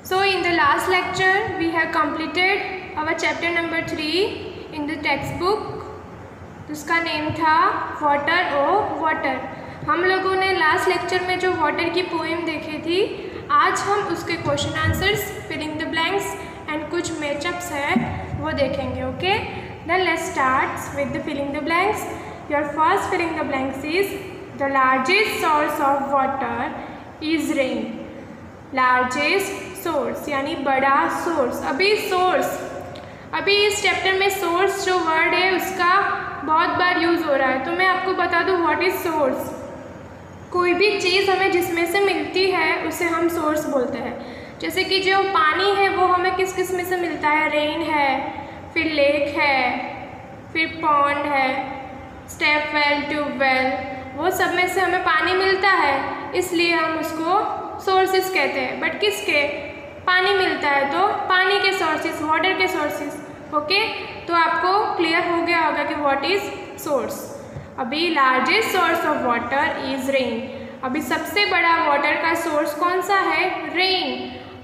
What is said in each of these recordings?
So in the last lecture we have completed our chapter number 3 in the textbook, जिसका name था water ओ water. हम लोगों ने last lecture में जो वाटर की पोएम देखी थी, आज हम उसके question answers, filling the blanks and कुछ मैचअप्स है वो देखेंगे। Okay, then let's start with the filling the blanks. Your first filling the blanks is the largest source of water is rain. Largest source यानी बड़ा source. अभी इस chapter में source जो वर्ड है उसका बहुत बार यूज़ हो रहा है, तो मैं आपको बता दूँ व्हाट इज़ सोर्स। कोई भी चीज़ हमें जिसमें से मिलती है उसे हम सोर्स बोलते हैं। जैसे कि जो पानी है वो हमें किस किस में से मिलता है, रेन है, फिर लेक है, फिर पॉन्ड है, स्टेप वेल, ट्यूबवेल, वो सब में से हमें पानी मिलता है, इसलिए हम उसको सोर्सेस कहते हैं। बट किसके पानी मिलता है, तो पानी के सोर्सेस, वाटर के सोर्सेस। ओके, तो आपको क्लियर हो गया होगा कि व्हाट इज़ सोर्स। अभी largest source of water is rain. अभी सबसे बड़ा वाटर का सोर्स कौन सा है, रेन।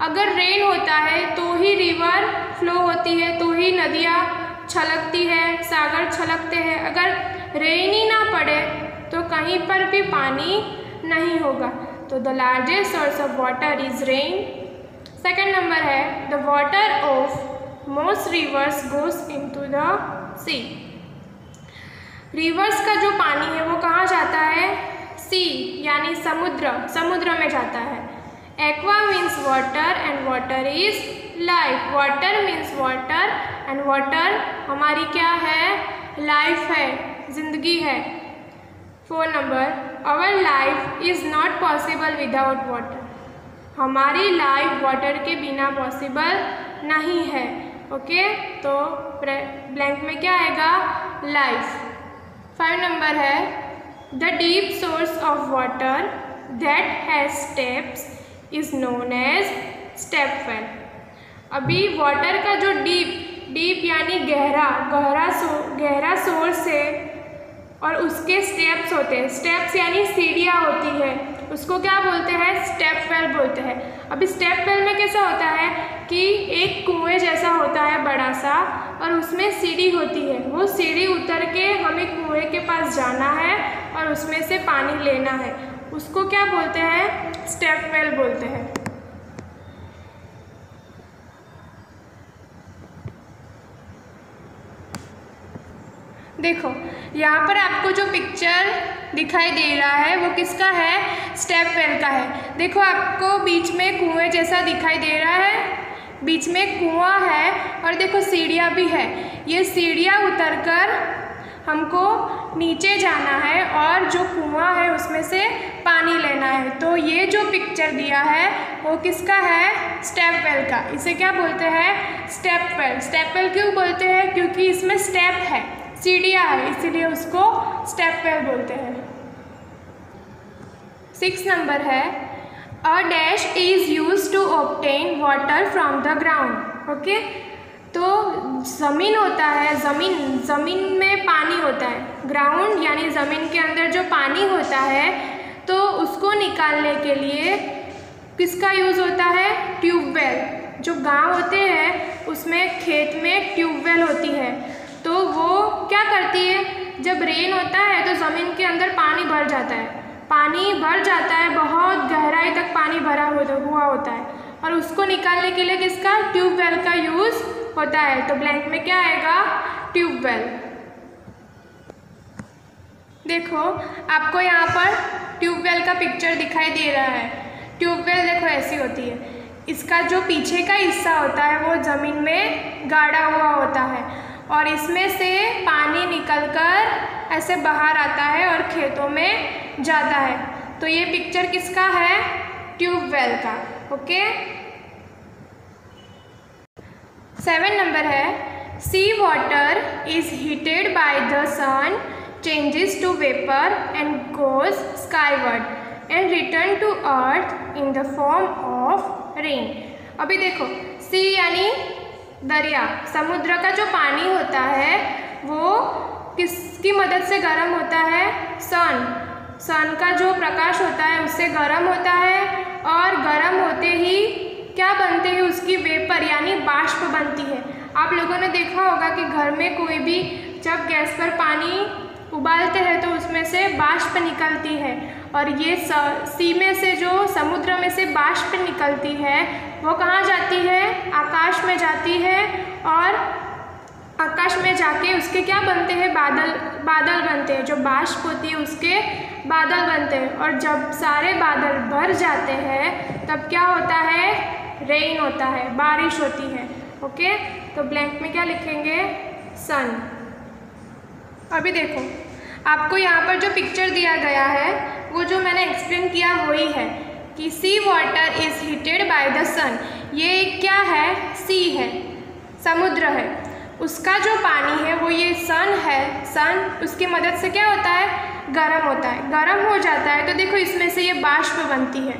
अगर रेन होता है तो ही रिवर फ्लो होती है, तो ही नदियाँ छलकती है, सागर छलकते हैं। अगर रेन ही ना पड़े तो कहीं पर भी पानी नहीं होगा। तो the largest source of water is rain. Second number है the water of most rivers goes into the sea. Rivers का जो पानी है वो कहाँ जाता है, सी यानी समुद्र में जाता है। Aqua means water and water is life. Water means water and water हमारी क्या है, लाइफ है, जिंदगी है। 4 number, our life is not possible without water. हमारी लाइफ वाटर के बिना पॉसिबल नहीं है। ओके, तो ब्लैंक में क्या आएगा, लाइफ। 5 नंबर है the deep source of water that has steps is known as step well. अभी वाटर का जो डीप यानी गहरा सोर्स है और उसके स्टेप्स होते हैं। स्टेप्स यानी सीढ़ियाँ होती है, उसको क्या बोलते हैं, स्टेप वेल बोलते हैं। अभी स्टेप वेल में कैसा होता है कि एक कुएं जैसा होता है बड़ा सा, और उसमें सीढ़ी होती है। वो सीढ़ी उतर के हमें कुएं के पास जाना है और उसमें से पानी लेना है, उसको क्या बोलते हैं, स्टेप वेल बोलते हैं। देखो यहाँ पर आपको जो पिक्चर दिखाई दे रहा है वो किसका है, स्टेप वेल का है। देखो आपको बीच में कुएं जैसा दिखाई दे रहा है, बीच में कुआं है और देखो सीढ़ियाँ भी है। ये सीढ़ियाँ उतरकर हमको नीचे जाना है और जो कुआं है उसमें से पानी लेना है। तो ये जो पिक्चर दिया है वो किसका है, स्टेप वेल का। इसे क्या बोलते हैं, स्टेप वेल। स्टेप वेल क्यों बोलते हैं, क्योंकि इसमें स्टेप है, सीढ़ियाँ है, इसीलिए उसको स्टेप वेल बोलते हैं। 6 नंबर है a dash is used to obtain water from the ground. Okay, तो ज़मीन होता है, ज़मीन में पानी होता है। ग्राउंड यानी ज़मीन के अंदर जो पानी होता है, तो उसको निकालने के लिए किसका यूज़ होता है, ट्यूबवेल। जो गांव होते हैं उसमें खेत में ट्यूबवेल होती है, तो वो क्या करती है, जब रेन होता है तो ज़मीन के अंदर पानी भर जाता है, बहुत गहराई तक पानी भरा हुआ होता है, और उसको निकालने के लिए किसका, ट्यूबवेल का यूज़ होता है। तो ब्लैंक में क्या आएगा, ट्यूबवेल। देखो आपको यहाँ पर ट्यूबवेल का पिक्चर दिखाई दे रहा है। ट्यूबवेल देखो ऐसी होती है, इसका जो पीछे का हिस्सा होता है वो ज़मीन में गाड़ा हुआ होता है और इसमें से पानी निकलकर ऐसे बाहर आता है और खेतों में जाता है। तो ये पिक्चर किसका है, ट्यूबवेल का। ओके, 7 नंबर है sea water is heated by the sun, changes to vapour and goes skyward and return to earth in the form of rain. अभी देखो सी यानी दरिया, समुद्र का जो पानी होता है वो किसकी मदद से गर्म होता है, सन का जो प्रकाश होता है उससे गर्म होता है, और गर्म होते ही क्या क्या बनते हैं, उसकी वेपर यानी बाष्प बनती है। आप लोगों ने देखा होगा कि घर में कोई भी जब गैस पर पानी उबालते हैं तो उसमें से बाष्प निकलती है, और ये सी में से जो समुद्र में से बाष्प निकलती है वो कहाँ जाती है, आकाश में जाती है, और आकाश में जाके उसके क्या बनते हैं, बादल बनते हैं। जो बाष्प होती है उसके बादल बनते हैं, और जब सारे बादल भर जाते हैं तब क्या होता है, रेन होता है, बारिश होती है। ओके, तो ब्लैंक में क्या लिखेंगे, सन। अभी देखो आपको यहाँ पर जो पिक्चर दिया गया है वो जो मैंने एक्सप्लेन किया वही है कि sea water is heated by the sun. ये क्या है, सी है, समुद्र है, उसका जो पानी है वो ये सन है। सन उसकी मदद से क्या होता है, गर्म होता है, गर्म हो जाता है। तो देखो इसमें से ये बाष्प बनती है,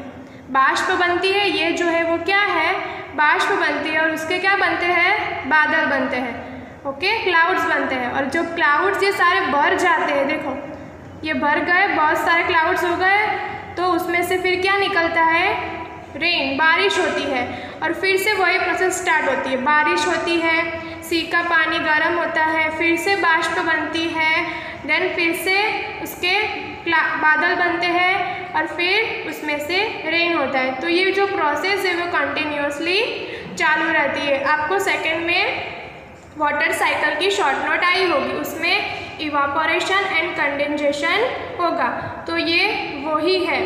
बाष्प बनती है, ये जो है वो क्या है, बाष्प बनती है, और उसके क्या बनते हैं, बादल बनते हैं। ओके, क्लाउड्स बनते हैं, और जो क्लाउड्स ये सारे भर जाते हैं, देखो ये भर गए, बहुत सारे क्लाउड्स हो गए, तो उसमें से फिर क्या निकलता है, रेन, बारिश होती है, और फिर से वही प्रोसेस स्टार्ट होती है, बारिश होती है, सी का पानी गर्म होता है, फिर से बाष्प बनती है, देन फिर से उसके बादल बनते हैं, और फिर उसमें से रेन होता है। तो ये जो प्रोसेस है वो कंटिन्यूसली चालू रहती है। आपको सेकंड में वाटर साइकिल की शॉर्ट नोट आई होगी, उसमें इवापोरेशन एंड कंडेंसेशन होगा। तो ये वही है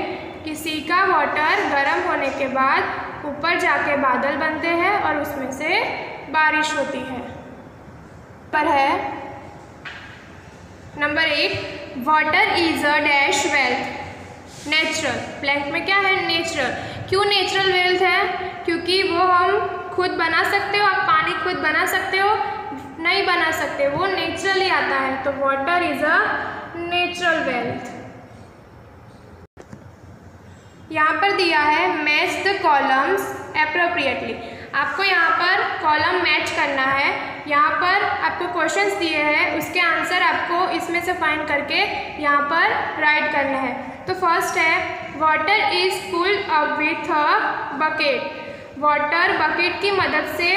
कि सी का वाटर गर्म होने के बाद ऊपर जाके बादल बनते हैं और उसमें से बारिश होती है। पर है number 1, water is a dash wealth natural. Blank में क्या है, नेचुरल। क्यों नेचुरल वेल्थ है, क्योंकि वो हम खुद बना सकते हो। आप पानी खुद बना सकते हो, नहीं बना सकते, वो नेचुरली आता है। तो water is a natural wealth. यहाँ पर दिया है मैच द कॉलम्स एप्रोप्रिएटली। आपको यहाँ पर कॉलम मैच करना है। यहाँ पर आपको क्वेश्चंस दिए हैं, उसके आंसर आपको इसमें से फाइंड करके यहाँ पर राइट करना है। तो फर्स्ट है, water is pulled up with a bucket. Water bucket की मदद से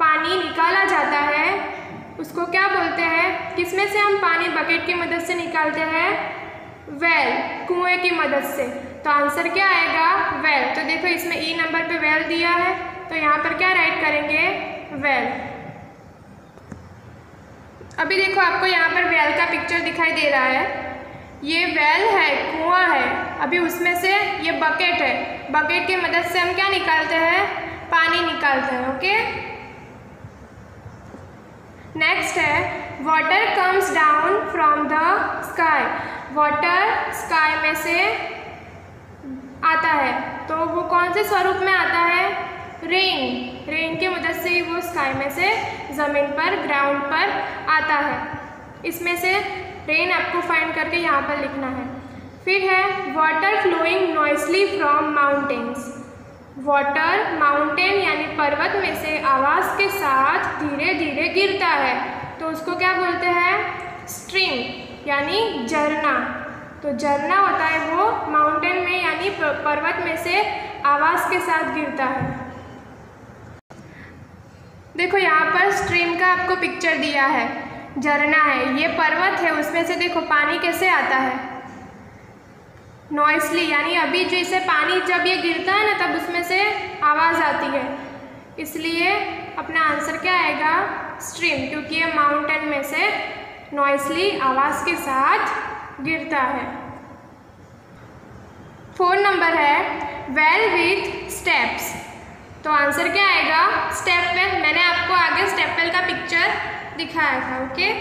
पानी निकाला जाता है, उसको क्या बोलते हैं, किसमें से हम पानी बकेट की मदद से निकालते हैं, वेल, कुएं की मदद से। तो आंसर क्या आएगा, वेल। तो देखो इसमें ई नंबर पे वेल दिया है, तो यहाँ पर क्या राइट करेंगे, वेल। अभी देखो आपको यहाँ पर वेल का पिक्चर दिखाई दे रहा है, ये वेल है, कुआं है। अभी उसमें से ये बकेट है, बकेट की मदद से हम क्या निकालते हैं, पानी निकालते हैं। ओके, नेक्स्ट है, water comes down from the sky. Water sky में से आता है, तो वो कौन से स्वरूप में आता है, रेन। रेन की मदद से ही वो स्काई में से ज़मीन पर, ग्राउंड पर आता है। इसमें से रेन आपको फाइंड करके यहाँ पर लिखना है। फिर है, water flowing noisily from mountains. Water mountain यानी पर्वत में से आवाज़ के साथ धीरे धीरे गिरता है, तो उसको क्या बोलते हैं, स्ट्रीम यानी झरना। तो झरना होता है वो माउंटेन में यानी पर्वत में से आवाज़ के साथ गिरता है। देखो यहाँ पर स्ट्रीम का आपको पिक्चर दिया है, झरना है, ये पर्वत है, उसमें से देखो पानी कैसे आता है, नॉइसली, यानी अभी जैसे पानी जब ये गिरता है ना तब उसमें से आवाज़ आती है, इसलिए अपना आंसर क्या आएगा, स्ट्रीम, क्योंकि ये माउंटेन में से नॉइसली आवाज़ के साथ गिरता है। 4 नंबर है, वेल विथ स्टेप्स। तो आंसर क्या आएगा, स्टेप वेल। मैंने आपको आगे स्टेप वेल का पिक्चर दिखाया था। ओके,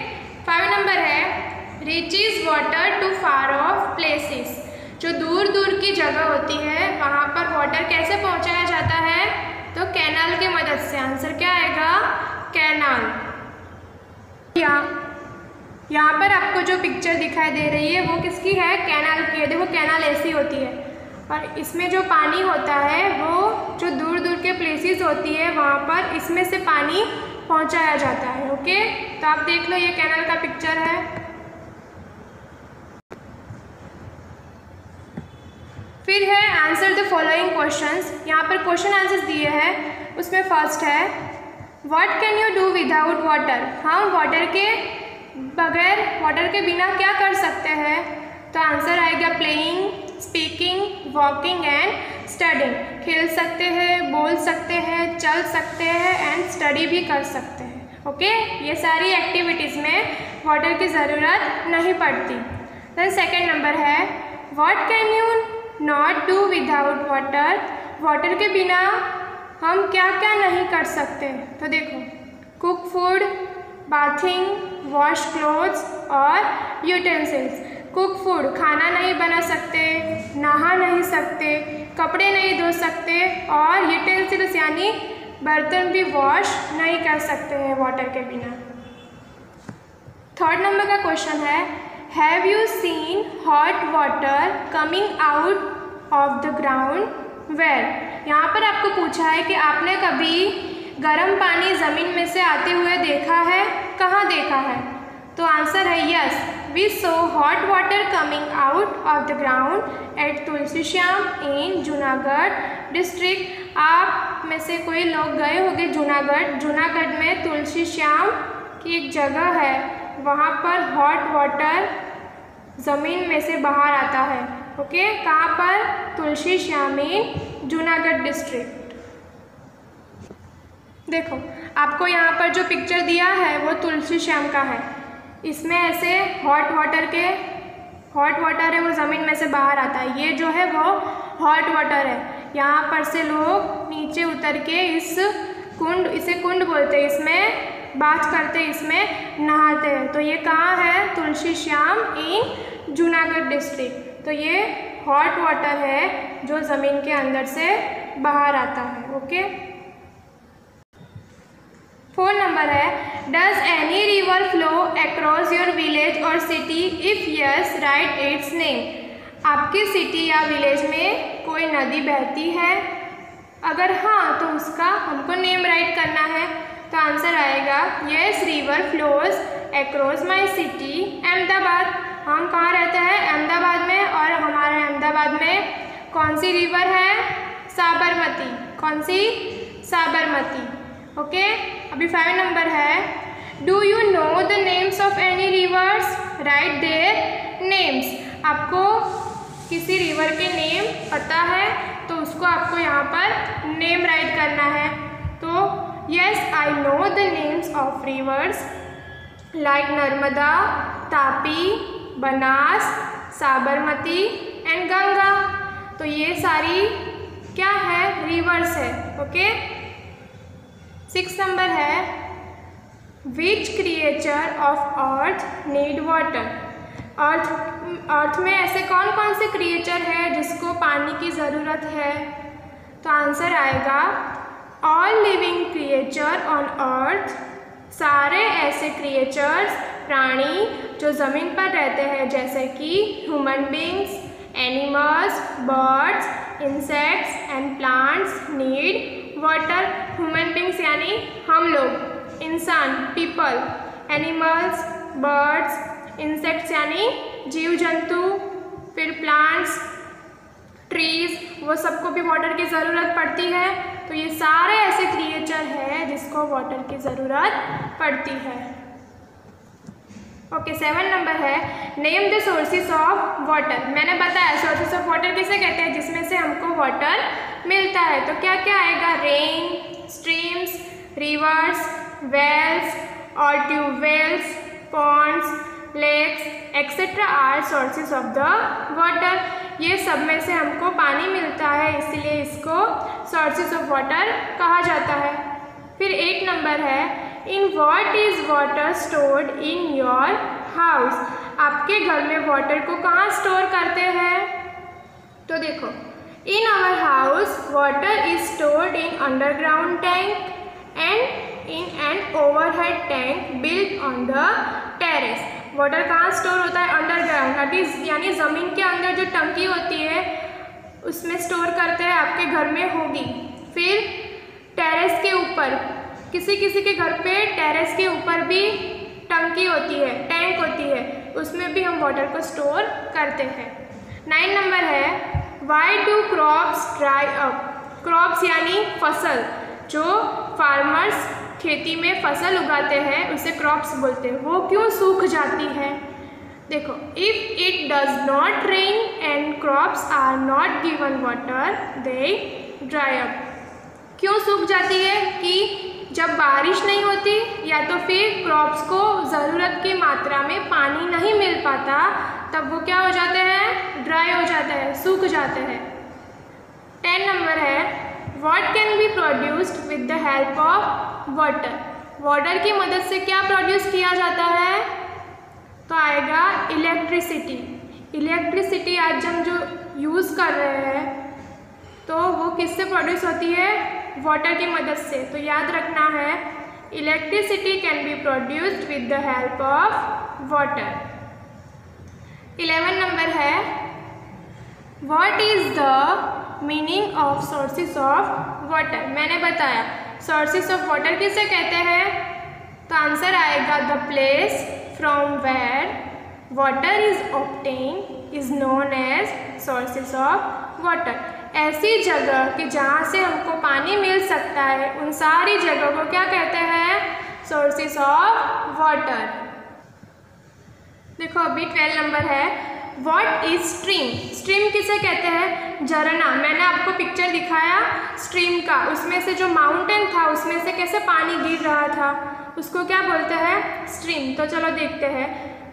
5 नंबर है, reaches water to far off places. जो दूर दूर की जगह होती है वहाँ पर वाटर कैसे पहुँचाया जाता है, तो कैनाल की मदद से। आंसर क्या आएगा, कैनाल। यहाँ पर आपको जो पिक्चर दिखाई दे रही है वो किसकी है, कैनाल की है। देखो कैनाल ऐसी होती है, और इसमें जो पानी होता है वो जो दूर दूर के प्लेसेस होती है वहाँ पर इसमें से पानी पहुँचाया जाता है। ओके, तो आप देख लो ये कैनाल का पिक्चर है। फिर है, आंसर द फॉलोइंग क्वेश्चंस। यहाँ पर क्वेश्चन आंसर्स दिए हैं उसमें फर्स्ट है what can you do without water. हम वाटर के बगैर, वाटर के बिना क्या कर सकते हैं? तो आंसर आएगा playing, speaking, walking and studying. खेल सकते हैं, बोल सकते हैं, चल सकते हैं एंड स्टडी भी कर सकते हैं। ओके, ये सारी एक्टिविटीज़ में वाटर की ज़रूरत नहीं पड़ती। देन सेकेंड नंबर है what can you not do without water. Water के बिना हम क्या क्या नहीं कर सकते? तो देखो, cook food, bathing, wash clothes और यूटेंसिल्स। कुक फूड, खाना नहीं बना सकते, नहा नहीं सकते, कपड़े नहीं धो सकते और यूटेंसिल्स यानी बर्तन भी वॉश नहीं कर सकते हैं वाटर के बिना। थर्ड नंबर का क्वेश्चन है have you seen hot water coming out of the ground where. यहाँ पर आपको पूछा है कि आपने कभी गर्म पानी ज़मीन में से आते हुए देखा है? कहाँ देखा है? तो आंसर है yes, we so hot water coming out of the ground at Tulsi Shyam in Junagadh district. आप में से कोई लोग गए होंगे जूनागढ़। जूनागढ़ में तुलसी श्याम की एक जगह है, वहाँ पर हॉट वाटर ज़मीन में से बाहर आता है। ओके, कहाँ पर? तुलसी श्याम इन जूनागढ़ डिस्ट्रिक्ट। देखो, आपको यहाँ पर जो पिक्चर दिया है वो तुलसी श्याम का है। इसमें ऐसे हॉट वाटर है वो ज़मीन में से बाहर आता है। ये जो है वो हॉट वाटर है। यहाँ पर से लोग नीचे उतर के इस कुंड, इसे कुंड बोलते हैं, इसमें बाथ करते हैं, इसमें नहाते हैं। तो ये कहाँ है? तुलसी श्याम इन जूनागढ़ डिस्ट्रिक्ट। तो ये हॉट वाटर है जो ज़मीन के अंदर से बाहर आता है। ओके, 4 नंबर है does any river flow across your village और city, if yes write its name. आपकी सिटी या विलेज में कोई नदी बहती है? अगर हाँ तो उसका हमको नेम राइट करना है। तो आंसर आएगा yes river flows across my city Ahmedabad. हम कहाँ रहते हैं? अहमदाबाद में, और हमारे अहमदाबाद में कौन सी रिवर है? साबरमती। कौन सी? साबरमती। ओके, अभी 5 नंबर है do you know the names of any reverse, right their names. आपको किसी रिवर के नेम पता है तो उसको आपको यहाँ पर नेम राइट करना है। तो yes I know the names of reverse like Narmada, Tapi, Banas, Sabarmati and Ganga. तो ये सारी क्या है? रिवर्स है। ओके, 6 नंबर है which creature of earth need water. Earth में ऐसे कौन कौन से क्रिएचर है जिसको पानी की ज़रूरत है? तो आंसर आएगा all living creature on earth. सारे ऐसे क्रिएचर्स, प्राणी जो ज़मीन पर रहते हैं, जैसे कि human beings, animals, birds, insects and plants need water. Human beings यानी हम लोग, इंसान, पीपल, एनिमल्स, बर्ड्स, इंसेक्ट्स यानी जीव जंतु, फिर प्लांट्स, ट्रीज, वो सबको भी वाटर की ज़रूरत पड़ती है। तो ये सारे ऐसे क्रिएचर हैं जिसको वाटर की ज़रूरत पड़ती है। ओके, 7 नंबर है name the sources of water. मैंने बताया सोर्सेज ऑफ वाटर किसे कहते हैं? जिसमें से हमको वाटर मिलता है। तो क्या क्या आएगा? रेन, स्ट्रीम्स, रिवर्स, वेल्स और tubewells, ponds, lakes etcetera are sources of the water. ये सब में से हमको पानी मिलता है, इसलिए इसको सोर्सेज ऑफ वाटर कहा जाता है। फिर 8 नंबर है in what is water stored in your house. आपके घर में वाटर को कहाँ स्टोर करते हैं? तो देखो, in our house water is stored in underground tank and in an overhead tank built on the terrace. Water कहाँ स्टोर होता है? अंडरग्राउंड, यानी ज़मीन के अंदर जो टंकी होती है उसमें स्टोर करते हैं, आपके घर में होगी। फिर टेरेस के ऊपर, किसी किसी के घर पे टेरेस के ऊपर भी टंकी होती है, टैंक होती है, उसमें भी हम वाटर को स्टोर करते हैं। 9 नंबर है why do crops dry up. Crops यानी फसल, जो फार्मर्स खेती में फसल उगाते हैं उसे क्रॉप्स बोलते हैं, वो क्यों सूख जाती है? देखो, if it does not rain and crops are not given water they dry up. क्यों सूख जाती है? कि जब बारिश नहीं होती या तो फिर क्रॉप्स को ज़रूरत की मात्रा में पानी नहीं मिल पाता, तब वो क्या हो जाते हैं? ड्राई हो जाते हैं, सूख जाते हैं। 10 नंबर है, what can be produced with the help of water. Water की मदद से क्या प्रोड्यूस किया जाता है? तो आएगा इलेक्ट्रिसिटी। इलेक्ट्रिसिटी आज हम जो यूज़ कर रहे हैं तो वो किससे प्रोड्यूस होती है? वाटर की मदद से। तो याद रखना है, electricity can be produced with the help of water. 11 number है, what is the meaning of sources of water. मैंने बताया सोर्सेस ऑफ वाटर किसे कहते हैं? तो आंसर आएगा the place from where water is obtain is known as sources of water. ऐसी जगह कि जहाँ से हमको पानी मिल सकता है, उन सारी जगह को क्या कहते हैं? Sources of water. देखो अभी 12 नंबर है, व्हाट इज स्ट्रीम। स्ट्रीम किसे कहते हैं? झरना। मैंने आपको पिक्चर दिखाया स्ट्रीम का, उसमें से जो माउंटेन था उसमें से कैसे पानी गिर रहा था, उसको क्या बोलते हैं? स्ट्रीम। तो चलो देखते हैं।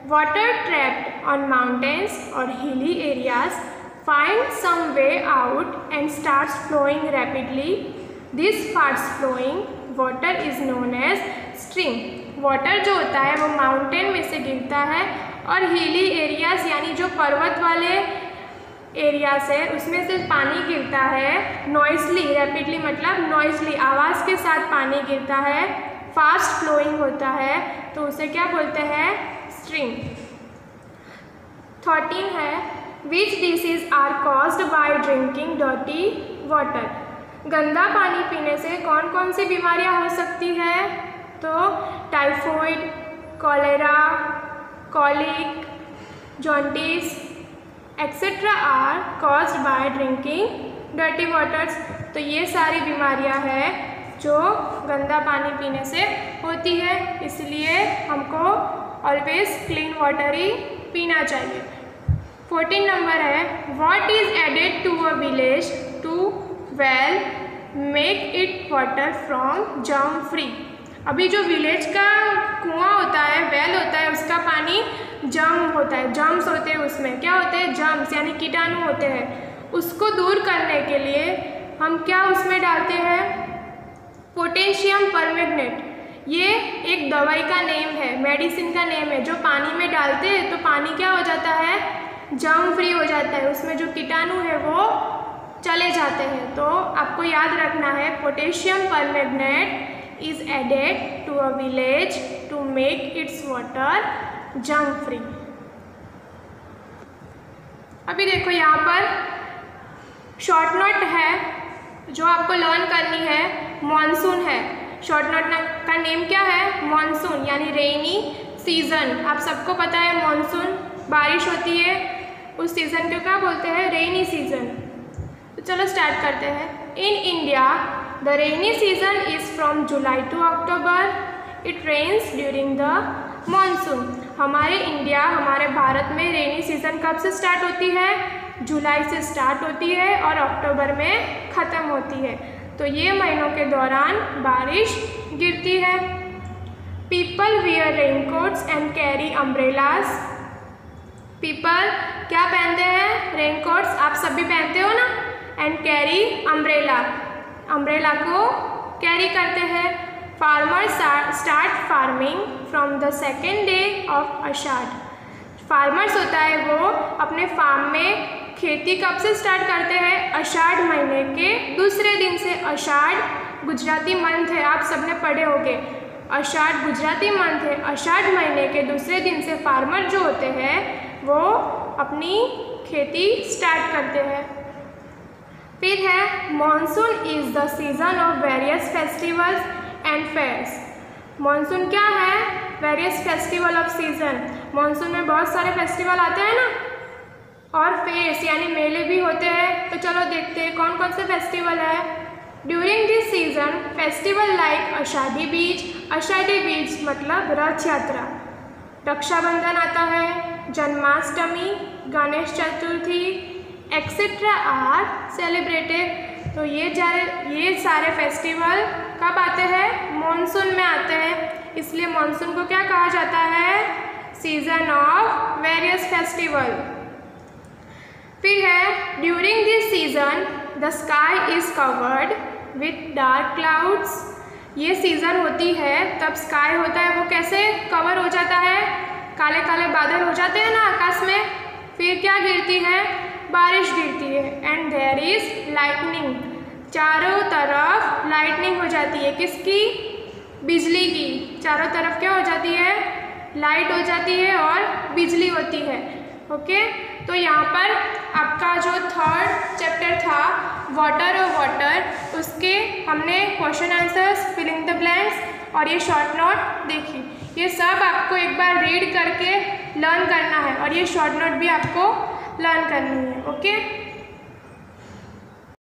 वाटर ट्रैप्ड ऑन माउंटेन्स और hilly areas find some way out and starts flowing rapidly. This fast flowing water is known as stream. Water जो होता है वो माउंटेन में से गिरता है और हिली एरियाज यानी जो पर्वत वाले एरियाज है उसमें से पानी गिरता है। नॉइजली, रैपिडली मतलब नॉइजली, आवाज़ के साथ पानी गिरता है, फास्ट फ्लोइंग होता है, तो उसे क्या बोलते हैं? स्ट्रीम। 13 है, Which diseases are caused by drinking dirty water? गंदा पानी पीने से कौन कौन सी बीमारियां हो सकती है? तो typhoid, cholera, colic, jaundice etcetera are caused by drinking dirty waters. तो ये सारी बीमारियां हैं जो गंदा पानी पीने से होती है, इसलिए हमको ऑलवेज क्लीन वाटर ही पीना चाहिए। 14 नंबर है, what is added to a village to well make it water from germ free. अभी जो विलेज का कुआं होता है, वेल होता है, उसका पानी जर्म होता है, जर्म्स होते हैं, उसमें क्या होते हैं? जर्म्स यानी कीटाणु होते हैं। उसको दूर करने के लिए हम क्या उसमें डालते हैं? Potassium permanganate. ये एक दवाई का नेम है, मेडिसिन का नेम है, जो पानी में डालते हैं तो पानी क्या हो जाता है? जर्म फ्री हो जाता है, उसमें जो कीटाणु है वो चले जाते हैं। तो आपको याद रखना है, potassium permanganate is added to a village to make its water germ free. अभी देखो यहाँ पर शॉर्ट नोट है जो आपको लर्न करनी है, मॉनसून है। शॉर्ट नोट का नेम क्या है? मॉनसून यानी रेनी सीजन। आप सबको पता है मॉनसून बारिश होती है, उस सीज़न को क्या बोलते हैं? Rainy season. तो चलो स्टार्ट करते हैं। In India the rainy season is from July to October. It rains during the monsoon. हमारे इंडिया, हमारे भारत में रेनी सीजन कब से स्टार्ट होती है? जुलाई से स्टार्ट होती है और अक्टूबर में ख़त्म होती है। तो ये महीनों के दौरान बारिश गिरती है। People wear raincoats and carry umbrellas. People क्या पहनते हैं? रेनकोट्स, आप सभी पहनते हो ना। एंड कैरी अम्ब्रेला, अम्ब्रेला को कैरी करते हैं। Farmers start farming from the second day of Ashadh. Farmers होता है वो अपने फार्म में खेती कब से स्टार्ट करते हैं? आषाढ़ महीने के दूसरे दिन से। आषाढ़ गुजराती मंथ है, आप सबने पढ़े होंगे। आषाढ़ गुजराती मंथ है। आषाढ़ महीने के दूसरे दिन से फार्मर जो होते हैं वो अपनी खेती स्टार्ट करते हैं। फिर है monsoon is the season of various festivals and fairs. Monsoon क्या है? Various festival of season. Monsoon में बहुत सारे फेस्टिवल आते हैं ना, और फेयर्स यानी मेले भी होते हैं। तो चलो देखते हैं कौन कौन से फेस्टिवल है। During this season festival like Ashadhi बीज मतलब रथ यात्रा, रक्षाबंधन आता है, Janmashtami, Ganesh Chaturthi etcetera are celebrated. तो ये सारे फेस्टिवल कब आते हैं? मॉनसून में आते हैं, इसलिए मॉनसून को क्या कहा जाता है? Season of various festival. फिर है during this season the sky is covered with dark clouds. ये सीज़न होती है तब स्काई होता है वो कैसे कवर हो जाता है? काले काले बादल हो जाते हैं ना आकाश में, फिर क्या गिरती है? बारिश गिरती है। एंड देयर इज लाइटनिंग, चारों तरफ लाइटनिंग हो जाती है। किसकी? बिजली की। चारों तरफ क्या हो जाती है? लाइट हो जाती है और बिजली होती है। ओके, तो यहाँ पर आपका जो थर्ड चैप्टर था वाटर और वाटर, उसके हमने question answers, filling the blanks और ये शॉर्ट नोट देखी। ये सब आपको एक बार रीड करके लर्न करना है और ये शॉर्ट नोट भी आपको लर्न करनी है। ओके।